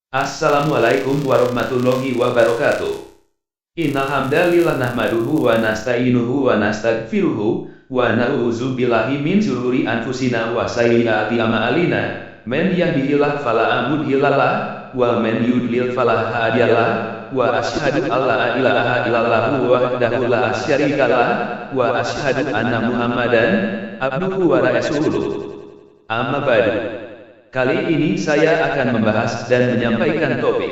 Assalamualaikum warahmatullahi wabarakatuh. Innal hamdalillah nahmaduhu wa nasta'inuhu wa nastaghfiruhu wa na'udzu billahi min syururi anfusina wa sayyiati a'malina. Man yahdihillahu fala mudhillalah wa man yudlil fala hadiyalah. Wa asyhadu an la ilaha illallah wahdahu la syarikalah wa asyhadu anna Muhammadan abduhu wa rasuluh. Amma ba'du. Kali ini saya akan membahas dan menyampaikan topik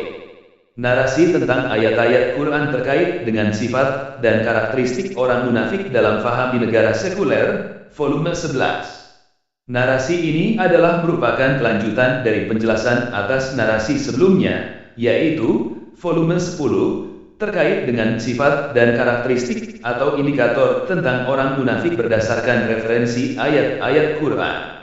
narasi tentang ayat-ayat Quran terkait dengan sifat dan karakteristik orang munafik dalam faham di negara sekuler, volume 11. Narasi ini adalah merupakan kelanjutan dari penjelasan atas narasi sebelumnya, yaitu volume 10, terkait dengan sifat dan karakteristik atau indikator tentang orang munafik berdasarkan referensi ayat-ayat Quran.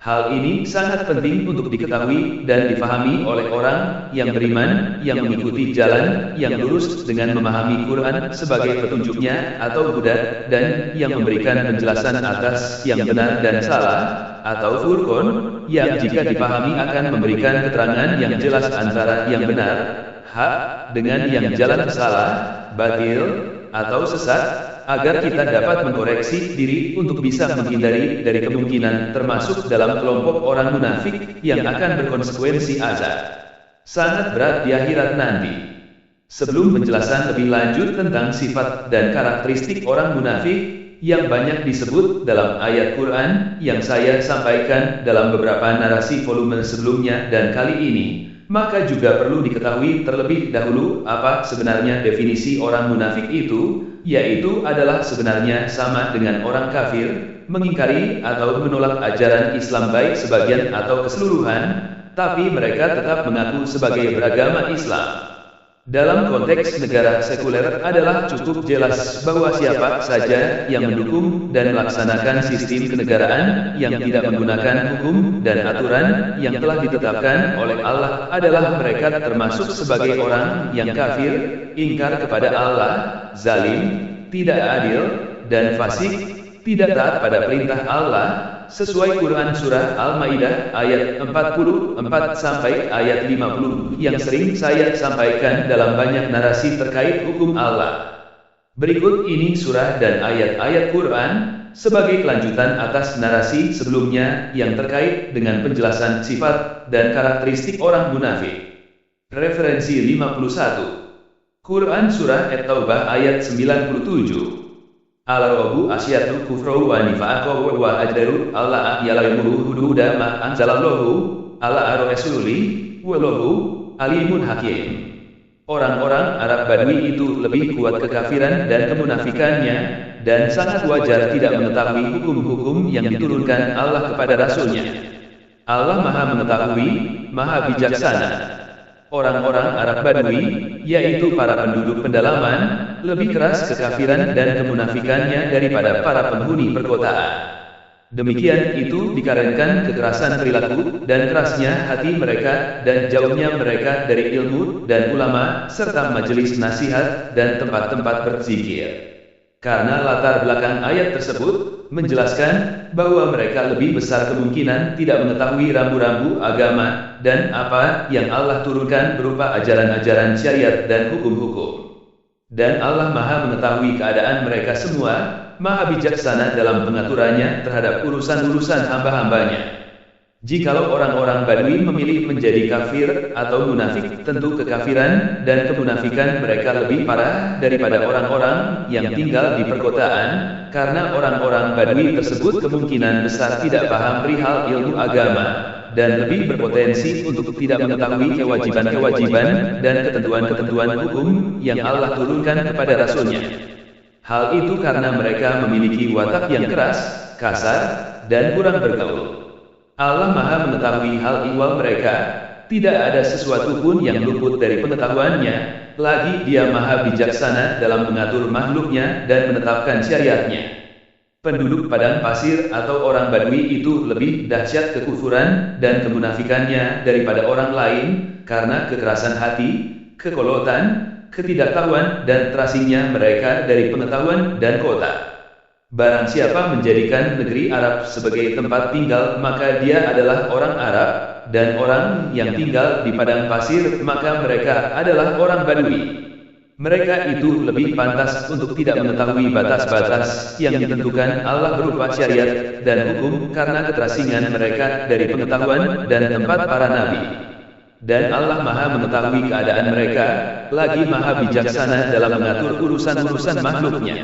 Hal ini sangat penting untuk diketahui dan difahami oleh orang yang beriman, yang mengikuti jalan yang lurus dengan memahami Quran sebagai petunjuknya atau Buddha, dan yang memberikan penjelasan atas yang benar dan salah, atau Furqan, yang jika dipahami akan memberikan keterangan yang jelas antara yang benar, hak, dengan yang jalan salah, batil, atau sesat, agar kita dapat mengkoreksi diri untuk bisa menghindari dari kemungkinan termasuk dalam kelompok orang munafik yang akan berkonsekuensi azab sangat berat di akhirat nanti. Sebelum penjelasan lebih lanjut tentang sifat dan karakteristik orang munafik yang banyak disebut dalam ayat Quran yang saya sampaikan dalam beberapa narasi volume sebelumnya dan kali ini, maka juga perlu diketahui terlebih dahulu apa sebenarnya definisi orang munafik itu, yaitu adalah sebenarnya sama dengan orang kafir, mengingkari atau menolak ajaran Islam baik sebagian atau keseluruhan, tapi mereka tetap mengaku sebagai beragama Islam. Dalam konteks negara sekuler adalah cukup jelas bahwa siapa saja yang mendukung dan melaksanakan sistem kenegaraan yang tidak menggunakan hukum dan aturan yang telah ditetapkan oleh Allah adalah mereka termasuk sebagai orang yang kafir, ingkar kepada Allah, zalim, tidak adil, dan fasik, tidak taat pada perintah Allah, sesuai Quran Surah Al-Maidah ayat 44 sampai ayat 50 yang sering saya sampaikan dalam banyak narasi terkait hukum Allah. Berikut ini surah dan ayat-ayat Quran sebagai kelanjutan atas narasi sebelumnya yang terkait dengan penjelasan sifat dan karakteristik orang munafik. Referensi 51. Quran Surah At-Taubah ayat 97. Al-Rabu asyatu kufru wa nifaqu wa ajdaru Allah ya'lamu hududa ma anzalallahu ala rasuli wallahu alimun hakim. Orang-orang Arab Badui itu lebih kuat kekafiran dan kemunafikannya, dan sangat wajar tidak mengetahui hukum-hukum yang diturunkan Allah kepada Rasulnya. Allah Maha Mengetahui, Maha Bijaksana. Orang-orang Arab Badui, yaitu para penduduk pedalaman, lebih keras kekafiran dan kemunafikannya daripada para penghuni perkotaan. Demikian itu dikarenakan kekerasan perilaku dan kerasnya hati mereka dan jauhnya mereka dari ilmu dan ulama serta majelis nasihat dan tempat-tempat berzikir. Karena latar belakang ayat tersebut menjelaskan bahwa mereka lebih besar kemungkinan tidak mengetahui rambu-rambu agama dan apa yang Allah turunkan berupa ajaran-ajaran syariat dan hukum-hukum. Dan Allah Maha Mengetahui keadaan mereka semua, Maha Bijaksana dalam pengaturannya terhadap urusan-urusan hamba-hambanya. Jikalau orang-orang Badui memilih menjadi kafir atau munafik, tentu kekafiran dan kemunafikan mereka lebih parah daripada orang-orang yang tinggal di perkotaan, karena orang-orang Badui tersebut kemungkinan besar tidak paham perihal ilmu agama, dan lebih berpotensi untuk tidak mengetahui kewajiban-kewajiban dan ketentuan-ketentuan hukum yang Allah turunkan kepada Rasulnya. Hal itu karena mereka memiliki watak yang keras, kasar, dan kurang bergaul. Allah Maha Mengetahui hal ihwal mereka, tidak ada sesuatu pun yang luput dari pengetahuannya, lagi Dia Maha Bijaksana dalam mengatur makhluknya dan menetapkan syariatnya. Penduduk padang pasir atau orang Badui itu lebih dahsyat kekufuran dan kemunafikannya daripada orang lain, karena kekerasan hati, kekolotan, ketidaktahuan dan terasingnya mereka dari pengetahuan dan kota. Barang siapa menjadikan negeri Arab sebagai tempat tinggal, maka dia adalah orang Arab, dan orang yang tinggal di padang pasir, maka mereka adalah orang Badui. Mereka itu lebih pantas untuk tidak mengetahui batas-batas yang ditentukan Allah berupa syariat dan hukum karena keterasingan mereka dari pengetahuan dan tempat para nabi. Dan Allah Maha mengetahui keadaan mereka, lagi Maha bijaksana dalam mengatur urusan-urusan makhluknya.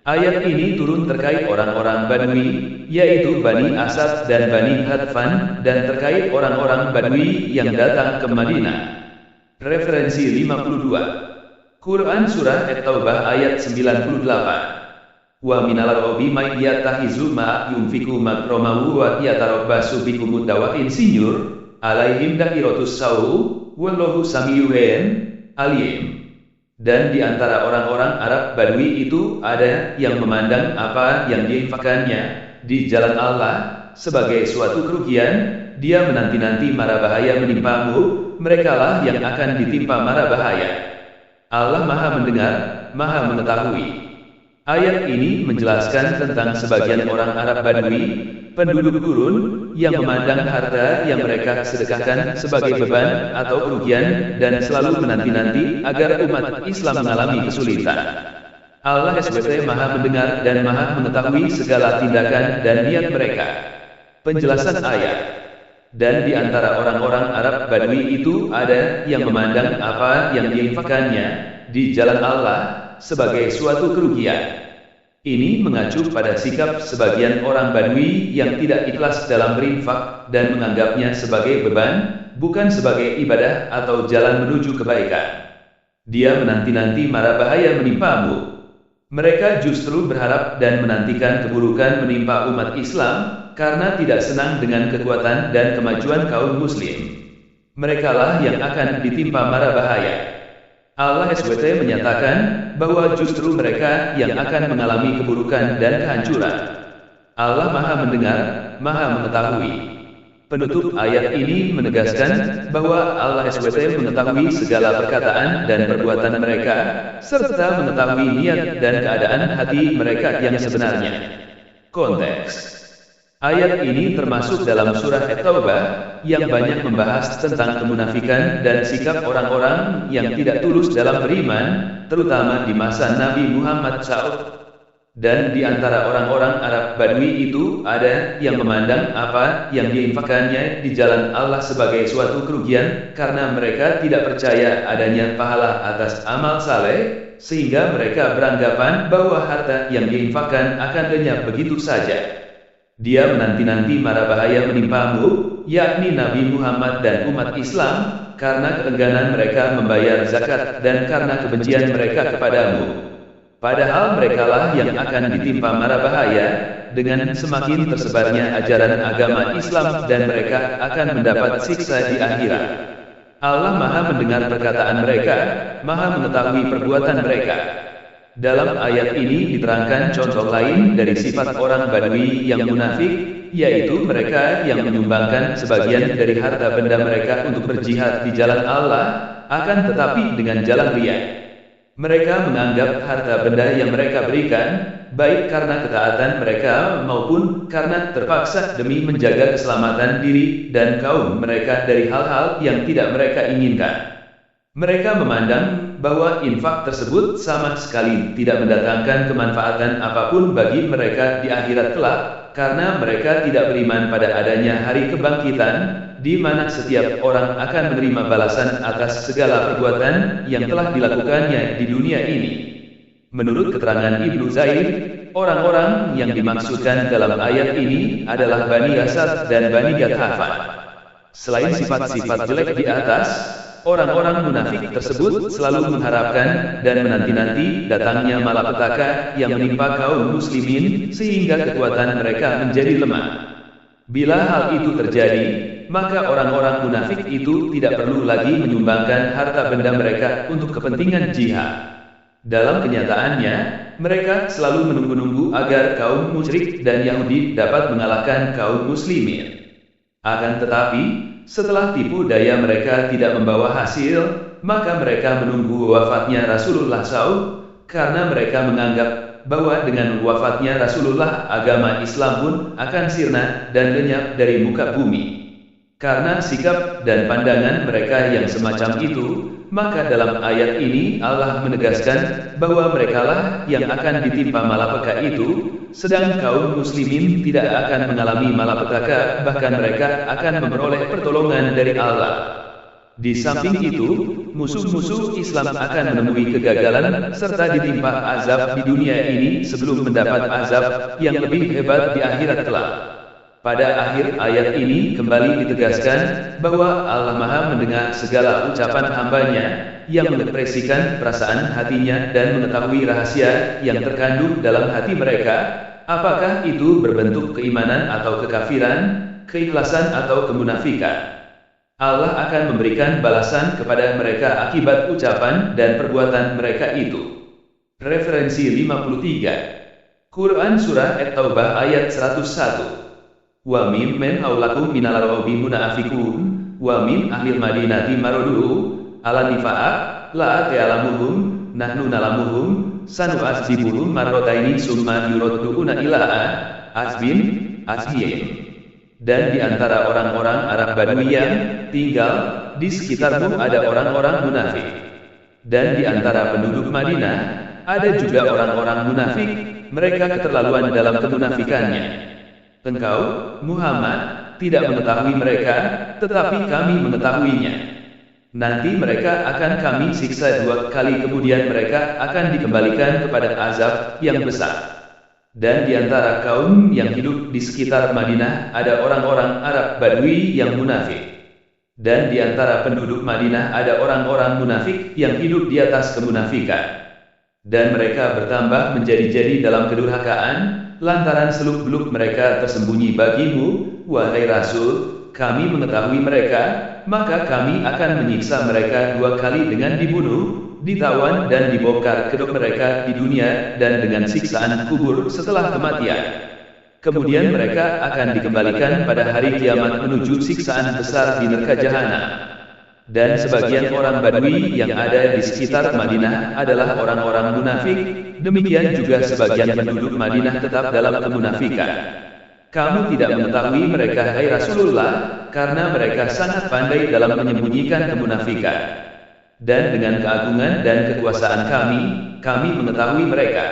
Ayat ini turun terkait orang-orang Badui, yaitu Bani Asad dan Bani Hadfan, dan terkait orang-orang Badui yang datang ke Madinah. Referensi 52. Quran Surah At-Taubah ayat 98. Wa minal arabi may yattahizu ma yunfiku makramahu wa yatarabbasu bikumud dawain sinyur alaihim dakiratus sawu wallahu samiyun alim. Dan di antara orang-orang Arab Badui itu ada yang memandang apa yang diinfakannya di jalan Allah sebagai suatu kerugian, dia menanti-nanti mara bahaya menimpamu, merekalah yang akan ditimpa mara bahaya. Allah Maha mendengar, Maha mengetahui. Ayat ini menjelaskan tentang sebagian orang Arab Badui, penduduk gurun, yang memandang harta yang mereka sedekahkan sebagai beban atau kerugian dan selalu menanti-nanti agar umat Islam mengalami kesulitan. Allah SWT Maha mendengar dan Maha mengetahui segala tindakan dan niat mereka. Penjelasan ayat. Dan di antara orang-orang Arab Badui itu ada yang memandang apa yang diinfakannya di jalan Allah sebagai suatu kerugian. Ini mengacu pada sikap sebagian orang Badui yang tidak ikhlas dalam berinfak dan menganggapnya sebagai beban, bukan sebagai ibadah atau jalan menuju kebaikan. Dia menanti-nanti mara bahaya menimpamu. Mereka justru berharap dan menantikan keburukan menimpa umat Islam, karena tidak senang dengan kekuatan dan kemajuan kaum muslim. Merekalah yang akan ditimpa mara bahaya. Allah SWT menyatakan bahwa justru mereka yang akan mengalami keburukan dan kehancuran. Allah Maha mendengar, Maha mengetahui. Penutup ayat ini menegaskan bahwa Allah SWT mengetahui segala perkataan dan perbuatan mereka, serta mengetahui niat dan keadaan hati mereka yang sebenarnya. Konteks ayat ini termasuk dalam surah At-Taubah, yang banyak membahas tentang kemunafikan dan sikap orang-orang yang tidak tulus dalam beriman, terutama di masa Nabi Muhammad SAW. Dan di antara orang-orang Arab Badui itu ada yang memandang apa yang diinfakannya di jalan Allah sebagai suatu kerugian, karena mereka tidak percaya adanya pahala atas amal saleh, sehingga mereka beranggapan bahwa harta yang diinfakkan akan lenyap begitu saja. Dia menanti-nanti mara bahaya menimpamu, yakni Nabi Muhammad dan umat Islam, karena keengganan mereka membayar zakat dan karena kebencian mereka kepadamu. Padahal merekalah yang akan ditimpa mara bahaya, dengan semakin tersebarnya ajaran agama Islam dan mereka akan mendapat siksa di akhirat. Allah Maha mendengar perkataan mereka, Maha mengetahui perbuatan mereka. Dalam ayat ini diterangkan contoh lain dari sifat orang Badui yang munafik, yaitu mereka yang menyumbangkan sebagian dari harta benda mereka untuk berjihad di jalan Allah, akan tetapi dengan jalan riya. Mereka menganggap harta benda yang mereka berikan, baik karena ketaatan mereka maupun karena terpaksa demi menjaga keselamatan diri dan kaum mereka dari hal-hal yang tidak mereka inginkan. Mereka memandang bahwa infak tersebut sama sekali tidak mendatangkan kemanfaatan apapun bagi mereka di akhirat kelak, karena mereka tidak beriman pada adanya hari kebangkitan, di mana setiap orang akan menerima balasan atas segala perbuatan yang telah dilakukannya di dunia ini. Menurut keterangan Ibnu Zaid, orang-orang yang dimaksudkan dalam ayat ini adalah Bani Asad dan Bani Gatafan. Selain sifat-sifat jelek di atas, orang-orang munafik tersebut selalu mengharapkan dan menanti-nanti datangnya malapetaka yang menimpa kaum muslimin sehingga kekuatan mereka menjadi lemah. Bila hal itu terjadi, maka orang-orang munafik itu tidak perlu lagi menyumbangkan harta benda mereka untuk kepentingan jihad. Dalam kenyataannya, mereka selalu menunggu-nunggu agar kaum musyrik dan Yahudi dapat mengalahkan kaum muslimin. Akan tetapi, setelah tipu daya mereka tidak membawa hasil, maka mereka menunggu wafatnya Rasulullah SAW, karena mereka menganggap bahwa dengan wafatnya Rasulullah agama Islam pun akan sirna dan lenyap dari muka bumi. Karena sikap dan pandangan mereka yang semacam itu, maka dalam ayat ini Allah menegaskan bahwa merekalah yang akan ditimpa malapetaka itu, sedang kaum muslimin tidak akan mengalami malapetaka, bahkan mereka akan memperoleh pertolongan dari Allah. Di samping itu, musuh-musuh Islam akan menemui kegagalan serta ditimpa azab di dunia ini sebelum mendapat azab yang lebih hebat di akhirat kelak. Pada akhir ayat ini kembali ditegaskan bahwa Allah Maha mendengar segala ucapan hambanya yang mengekspresikan perasaan hatinya dan mengetahui rahasia yang terkandung dalam hati mereka, apakah itu berbentuk keimanan atau kekafiran, keikhlasan atau kemunafikan. Allah akan memberikan balasan kepada mereka akibat ucapan dan perbuatan mereka itu. Referensi 53. Quran Surah At-Taubah ayat 101. Wa min men haulakum minal arabi munafiqun wa min ahlil madinati marudu ala nifaq la ta'lamuhum nahnu nalamuhum sanu'adzibuhum marrataini summa yuradduuna ila asbin. Dan di antara orang-orang Arab Badui yang tinggal di sekitarmu ada orang-orang munafik. Dan di antara penduduk Madinah ada juga orang-orang munafik, mereka keterlaluan dalam kemunafikannya. Engkau, Muhammad, tidak mengetahui mereka, tetapi kami mengetahuinya. Nanti mereka akan kami siksa 2 kali, kemudian mereka akan dikembalikan kepada azab yang besar. Dan di antara kaum yang hidup di sekitar Madinah ada orang-orang Arab Badui yang munafik. Dan di antara penduduk Madinah ada orang-orang munafik yang hidup di atas kemunafikan. Dan mereka bertambah menjadi-jadi dalam kedurhakaan, lantaran seluk-beluk mereka tersembunyi bagimu, wahai Rasul, kami mengetahui mereka, maka kami akan menyiksa mereka 2 kali dengan dibunuh, ditawan dan dibongkar kedok mereka di dunia dan dengan siksaan kubur setelah kematian. Kemudian mereka akan dikembalikan pada hari kiamat menuju siksaan besar di neraka jahanam. Dan sebagian orang Badui yang ada di sekitar Madinah adalah orang-orang munafik, demikian juga sebagian penduduk Madinah tetap dalam kemunafikan. Kamu tidak mengetahui mereka, hai Rasulullah, karena mereka sangat pandai dalam menyembunyikan kemunafikan. Dan dengan keagungan dan kekuasaan kami mengetahui mereka.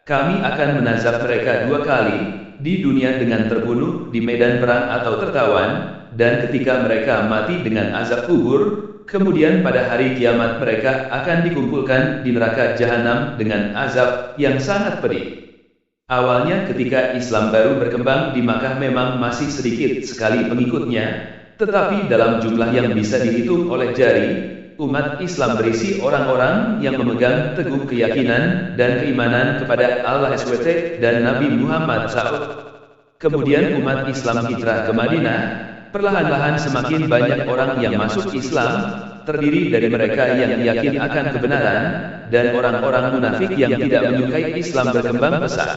Kami akan menazab mereka 2 kali, di dunia dengan terbunuh di medan perang atau tertawan, dan ketika mereka mati dengan azab kubur, kemudian pada hari kiamat mereka akan dikumpulkan di neraka jahanam dengan azab yang sangat pedih. Awalnya ketika Islam baru berkembang di Makkah memang masih sedikit sekali pengikutnya, tetapi dalam jumlah yang bisa dihitung oleh jari, umat Islam berisi orang-orang yang memegang teguh keyakinan dan keimanan kepada Allah SWT dan Nabi Muhammad SAW. Kemudian umat Islam hijrah ke Madinah, perlahan-lahan semakin banyak orang yang masuk Islam, terdiri dari mereka yang yakin akan kebenaran, dan orang-orang munafik yang tidak menyukai Islam berkembang pesat.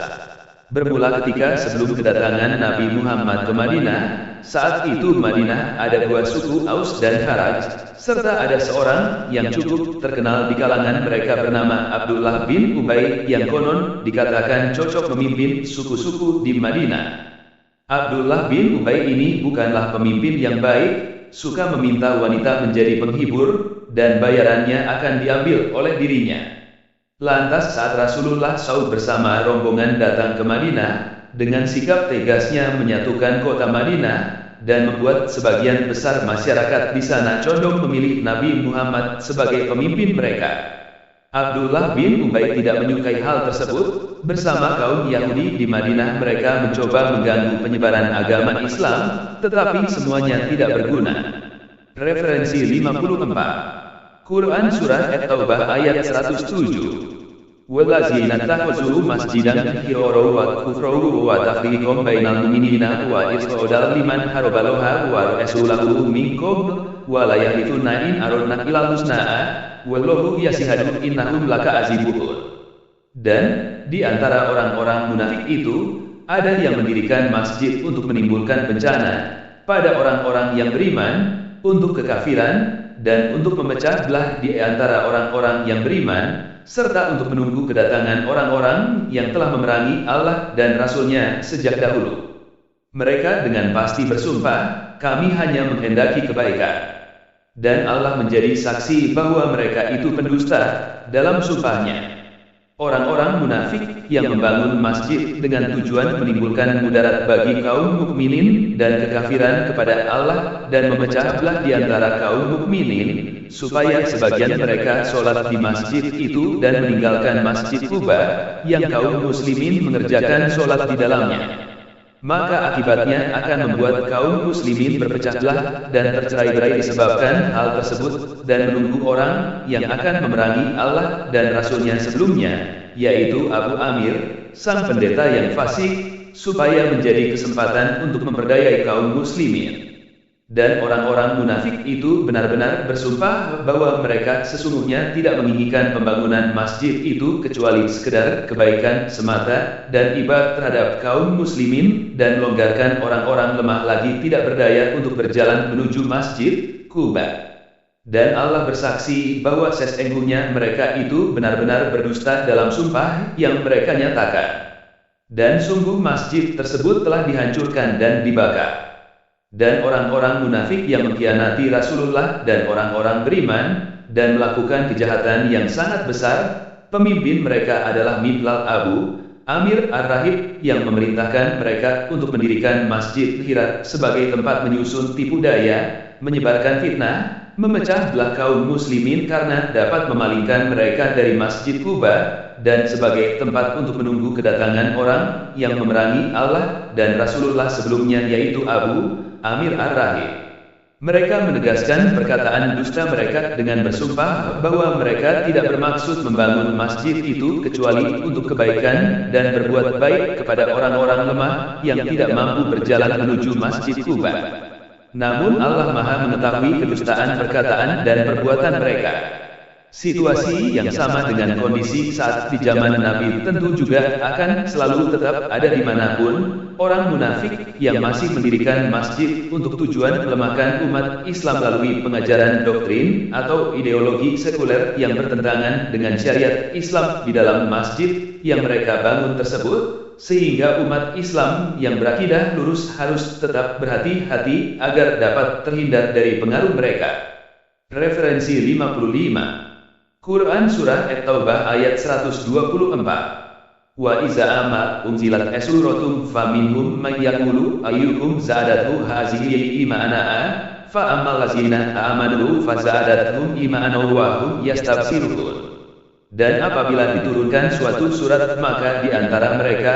Bermula ketika sebelum kedatangan Nabi Muhammad ke Madinah, saat itu Madinah ada 2 suku Aus dan Kharaj, serta ada seorang yang cukup terkenal di kalangan mereka bernama Abdullah bin Ubay yang konon dikatakan cocok memimpin suku-suku di Madinah. Abdullah bin Ubay ini bukanlah pemimpin yang baik, suka meminta wanita menjadi penghibur, dan bayarannya akan diambil oleh dirinya. Lantas saat Rasulullah SAW bersama rombongan datang ke Madinah, dengan sikap tegasnya menyatukan kota Madinah, dan membuat sebagian besar masyarakat di sana condong memilih Nabi Muhammad sebagai pemimpin mereka. Abdullah bin Ubay tidak menyukai hal tersebut. Bersama kaum Yahudi di Madinah mereka mencoba mengganggu penyebaran agama Islam, tetapi semuanya tidak berguna. Referensi 54. Quran Surah At-Taubah ayat 107. Wallazina takhuzu masjidan hiroro wa kufro wa tafriqom bainal mu'minina wa isqodal liman harabaloha wa rasulahu minkum wa la yahlifuna in aradna ilal husna'a wallahu yashhadu innahum lakaazibun. Dan di antara orang-orang munafik itu ada yang mendirikan masjid untuk menimbulkan bencana pada orang-orang yang beriman, untuk kekafiran, dan untuk memecah belah di antara orang-orang yang beriman, serta untuk menunggu kedatangan orang-orang yang telah memerangi Allah dan Rasul-Nya sejak dahulu. Mereka dengan pasti bersumpah, kami hanya menghendaki kebaikan. Dan Allah menjadi saksi bahwa mereka itu pendusta dalam sumpahnya. Orang-orang munafik yang membangun masjid dengan tujuan menimbulkan mudarat bagi kaum mukminin dan kekafiran kepada Allah dan memecah belah di antara kaum mukminin, supaya sebagian mereka sholat di masjid itu dan meninggalkan masjid Quba, yang kaum muslimin mengerjakan sholat di dalamnya. Maka akibatnya akan membuat kaum muslimin berpecah belah dan tercerai-berai disebabkan hal tersebut dan menunggu orang yang akan memerangi Allah dan Rasulnya sebelumnya, yaitu Abu Amir, sang pendeta yang fasik, supaya menjadi kesempatan untuk memperdayai kaum muslimin. Dan orang-orang munafik itu benar-benar bersumpah bahwa mereka sesungguhnya tidak menginginkan pembangunan masjid itu kecuali sekedar kebaikan semata dan ibadah terhadap kaum muslimin dan melonggarkan orang-orang lemah lagi tidak berdaya untuk berjalan menuju masjid Quba. Dan Allah bersaksi bahwa sesungguhnya mereka itu benar-benar berdusta dalam sumpah yang mereka nyatakan. Dan sungguh masjid tersebut telah dihancurkan dan dibakar. Dan orang-orang munafik yang mengkhianati Rasulullah dan orang-orang beriman, dan melakukan kejahatan yang sangat besar, pemimpin mereka adalah Miqlal Abu Amir Ar-Rahib yang memerintahkan mereka untuk mendirikan Masjid Hira sebagai tempat menyusun tipu daya, menyebarkan fitnah, memecah belah kaum muslimin karena dapat memalingkan mereka dari Masjid Quba, dan sebagai tempat untuk menunggu kedatangan orang yang memerangi Allah dan Rasulullah sebelumnya yaitu Abu Amir Ar-Rahib. Mereka menegaskan perkataan dusta mereka dengan bersumpah bahwa mereka tidak bermaksud membangun masjid itu kecuali untuk kebaikan dan berbuat baik kepada orang-orang lemah yang tidak mampu berjalan menuju Masjid Quba. Namun Allah Maha mengetahui kedustaan perkataan dan perbuatan mereka. Situasi yang sama dengan kondisi saat di zaman Nabi tentu juga akan selalu tetap ada dimanapun orang munafik yang masih mendirikan masjid untuk tujuan melemahkan umat Islam melalui pengajaran doktrin atau ideologi sekuler yang bertentangan dengan syariat Islam di dalam masjid yang mereka bangun tersebut, sehingga umat Islam yang berakidah lurus harus tetap berhati-hati agar dapat terhindar dari pengaruh mereka. Referensi 55 Quran Surah At-Taubah ayat 124. Wa iza ama unzilat suratum faminhum may yaqulu ayyukum zadatuhu hazihi imana'a fa ammal ladzina amanu fazadatuhum imanan wa hum yastabsirun. Dan apabila diturunkan suatu surat maka di antara mereka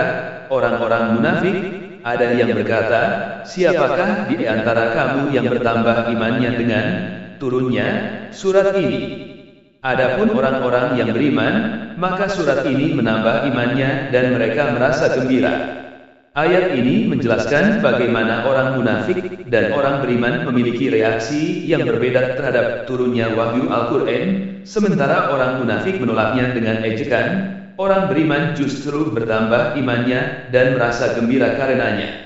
orang-orang munafik ada yang berkata, siapakah di antara kamu yang bertambah imannya dengan turunnya surat ini? Adapun orang-orang yang beriman, maka surat ini menambah imannya dan mereka merasa gembira. Ayat ini menjelaskan bagaimana orang munafik dan orang beriman memiliki reaksi yang berbeda terhadap turunnya wahyu Al-Quran, sementara orang munafik menolaknya dengan ejekan, orang beriman justru bertambah imannya dan merasa gembira karenanya.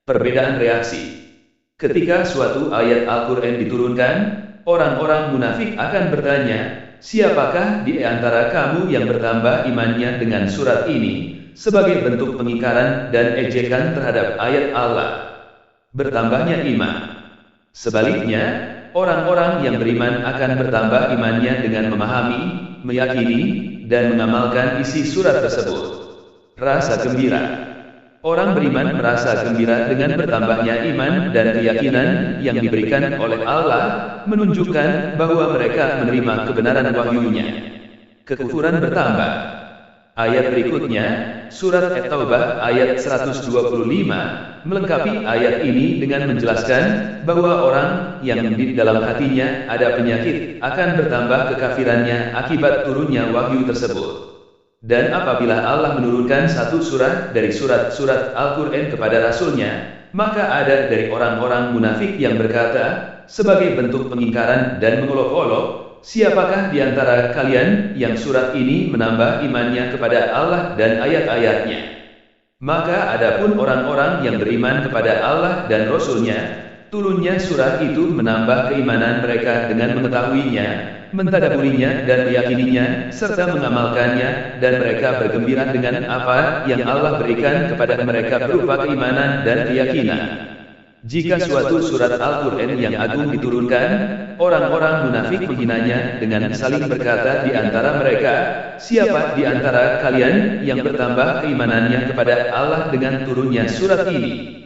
Perbedaan reaksi. Ketika suatu ayat Al-Quran diturunkan, orang-orang munafik akan bertanya, siapakah di antara kamu yang bertambah imannya dengan surat ini, sebagai bentuk pengingkaran dan ejekan terhadap ayat Allah? Bertambahnya iman. Sebaliknya, orang-orang yang beriman akan bertambah imannya dengan memahami, meyakini, dan mengamalkan isi surat tersebut. Rasa gembira. Orang beriman merasa gembira dengan bertambahnya iman dan keyakinan yang diberikan oleh Allah, menunjukkan bahwa mereka menerima kebenaran wahyunya. Kekufuran bertambah. Ayat berikutnya, surat At-Taubah ayat 125, melengkapi ayat ini dengan menjelaskan bahwa orang yang di dalam hatinya ada penyakit akan bertambah kekafirannya akibat turunnya wahyu tersebut. Dan apabila Allah menurunkan satu surah dari surat-surat Al-Quran kepada Rasulnya, maka ada dari orang-orang munafik yang berkata, sebagai bentuk pengingkaran dan mengolok-olok, siapakah di antara kalian yang surat ini menambah imannya kepada Allah dan ayat-ayatnya? Maka adapun orang-orang yang beriman kepada Allah dan Rasulnya, turunnya surah itu menambah keimanan mereka dengan mengetahuinya, mentadaburinya dan meyakininya, serta mengamalkannya, dan mereka bergembira dengan apa yang Allah berikan kepada mereka berupa keimanan dan keyakinan. Jika suatu surat Al-Quran yang agung diturunkan, orang-orang munafik menghinanya dengan saling berkata di antara mereka, siapa di antara kalian yang bertambah keimanannya kepada Allah dengan turunnya surat ini?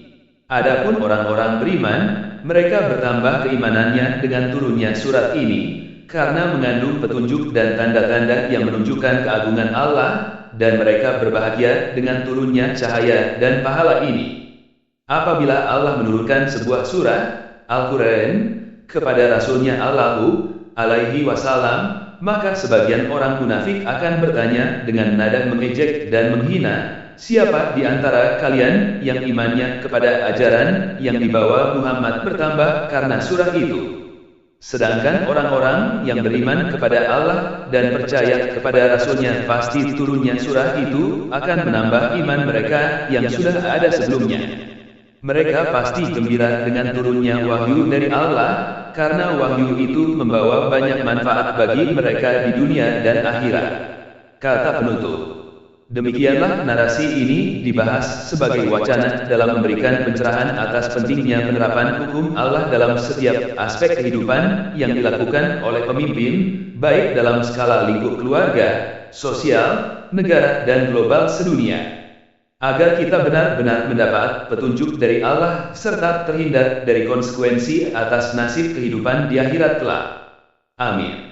Adapun orang-orang beriman, mereka bertambah keimanannya dengan turunnya surat ini, karena mengandung petunjuk dan tanda-tanda yang menunjukkan keagungan Allah, dan mereka berbahagia dengan turunnya cahaya dan pahala ini. Apabila Allah menurunkan sebuah surah, Al-Quran, kepada Rasulnya Allahu alaihi wasallam, maka sebagian orang munafik akan bertanya dengan nada mengejek dan menghina, siapa di antara kalian yang imannya kepada ajaran yang dibawa Muhammad bertambah karena surah itu? Sedangkan orang-orang yang beriman kepada Allah dan percaya kepada Rasulnya pasti turunnya surah itu akan menambah iman mereka yang sudah ada sebelumnya. Mereka pasti gembira dengan turunnya wahyu dari Allah, karena wahyu itu membawa banyak manfaat bagi mereka di dunia dan akhirat. Kata penutup. Demikianlah narasi ini dibahas sebagai wacana dalam memberikan pencerahan atas pentingnya penerapan hukum Allah dalam setiap aspek kehidupan yang dilakukan oleh pemimpin, baik dalam skala lingkup keluarga, sosial, negara dan global sedunia. Agar kita benar-benar mendapat petunjuk dari Allah, serta terhindar dari konsekuensi atas nasib kehidupan di akhirat kelak. Amin.